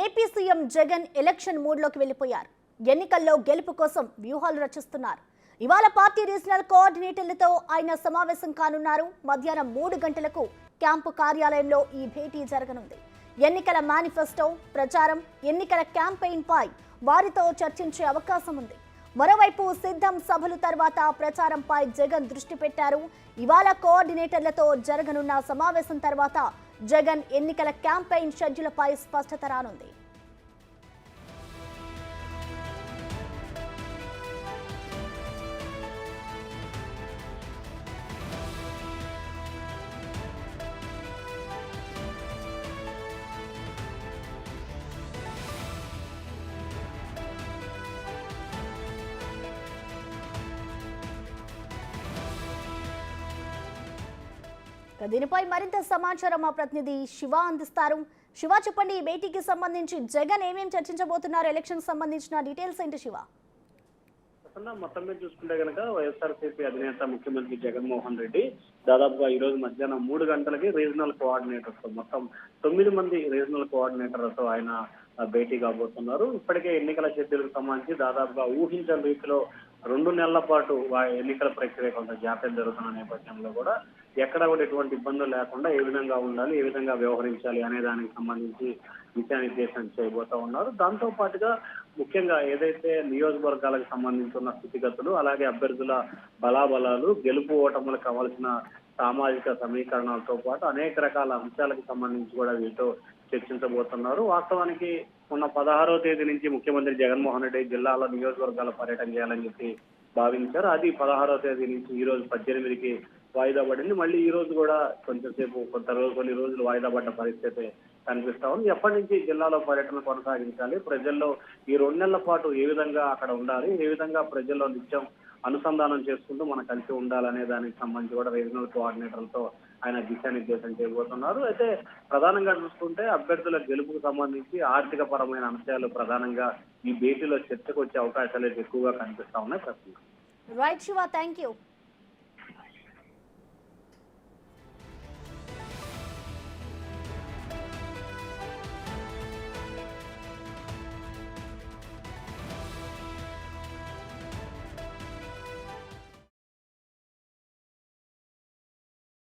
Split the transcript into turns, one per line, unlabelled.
AP CM Jagan election మూడ్లోకి వెళ్లిపోయారు. ఎన్నికల్లో గెలుపు కోసం వ్యూహాలు రచిస్తున్నారు. ఇవాళ పార్టీ రీజనల్ కోఆర్డినేటర్లతో ఆయన సమావేశం కానున్నారు. మధ్యాహ్నం 3 గంటలకు క్యాంపు కార్యాలయంలో ఈ భేటీ జరగనుంది. ఎన్నికల మేనిఫెస్టో, ప్రచారం, ఎన్నికల క్యాంపెయిన్ పై వారితో చర్చించే అవకాశం ఉంది. మరోవైపు సిద్ధం సభలు తర్వాత ప్రచారంపై జగన్ దృష్టి పెట్టారు. ఇవాళ కోఆర్డినేటర్లతో జరగనున్న సమావేశం తర్వాత జగన్ ఎన్నికల క్యాంపెయిన్ షెడ్యూల్పై స్పష్టత రానుంది. దీనిపై మరింత సమాచారం మా ప్రతినిధి శివ అందిస్తారు. శివ, చెప్పండి, ఈ భేటీకి సంబంధించి జగన్ ఏమేమి చర్చించబోతున్నారు? ఎలక్షన్ సంబంధించిన డీటెయిల్స్ ఏంటి శివ?
మొత్తం మీద చూసుకుంటే కనుక వైఎస్ఆర్సీపీ అధినేత ముఖ్యమంత్రి జగన్మోహన్ రెడ్డి దాదాపుగా ఈ రోజు మధ్యాహ్నం 3 గంటలకి రీజనల్ కోఆర్డినేటర్స్ మొత్తం 9 మంది రీజనల్ కోఆర్డినేటర్లతో ఆయన భేటీ కాబోతున్నారు. ఇప్పటికే ఎన్నికల షెడ్యూల్కి సంబంధించి దాదాపుగా ఊహించని రీతిలో 2 నెలల పాటు ఎన్నికల ప్రక్రియ కొంత జాప్యం జరుగుతున్న నేపథ్యంలో కూడా ఎక్కడ కూడా ఎటువంటి ఇబ్బందులు లేకుండా ఏ విధంగా ఉండాలి, ఏ విధంగా వ్యవహరించాలి అనే దానికి సంబంధించి దిశానిర్దేశం చేయబోతా ఉన్నారు. దాంతో పాటుగా ముఖ్యంగా ఏదైతే నియోజకవర్గాలకు సంబంధించిన స్థితిగతులు, అలాగే అభ్యర్థుల బలాబలాలు, గెలుపు ఓటములకు కావాల్సిన సామాజిక సమీకరణాలతో పాటు అనేక రకాల అంశాలకు సంబంధించి కూడా వీటితో చర్చించబోతున్నారు. వాస్తవానికి మొన్న 16వ తేదీ నుంచి ముఖ్యమంత్రి జగన్మోహన్ రెడ్డి జిల్లాలో నియోజకవర్గాల పర్యటన చేయాలని చెప్పి భావించారు. అది 16వ తేదీ నుంచి ఈ రోజు 18కి వాయిదా పడింది. మళ్ళీ ఈ రోజు కూడా కొంచెంసేపు కొన్ని రోజులు వాయిదా పడ్డ పరిస్థితి కనిపిస్తా ఉంది. ఎప్పటి నుంచి జిల్లాలో పర్యటన కొనసాగించాలి, ప్రజల్లో ఈ 2 నెలల పాటు ఏ విధంగా అక్కడ ఉండాలి, ఏ విధంగా ప్రజల్లో నిత్యం అనుసంధానం చేసుకుంటూ మనం కలిసి ఉండాలనే దానికి సంబంధించి కూడా రీజనల్ కోఆర్డినేటర్లతో ఆయన దిశానిర్దేశం చేయబోతున్నారు. అయితే ప్రధానంగా చూసుకుంటే అభ్యర్థుల గెలుపుకు సంబంధించి ఆర్థిక పరమైన అంశాలు ప్రధానంగా ఈ భేటీలో చర్చకు వచ్చే అవకాశాలు ఎక్కువగా కనిపిస్తా ఉన్నాయి.
Right Shiva, thank you.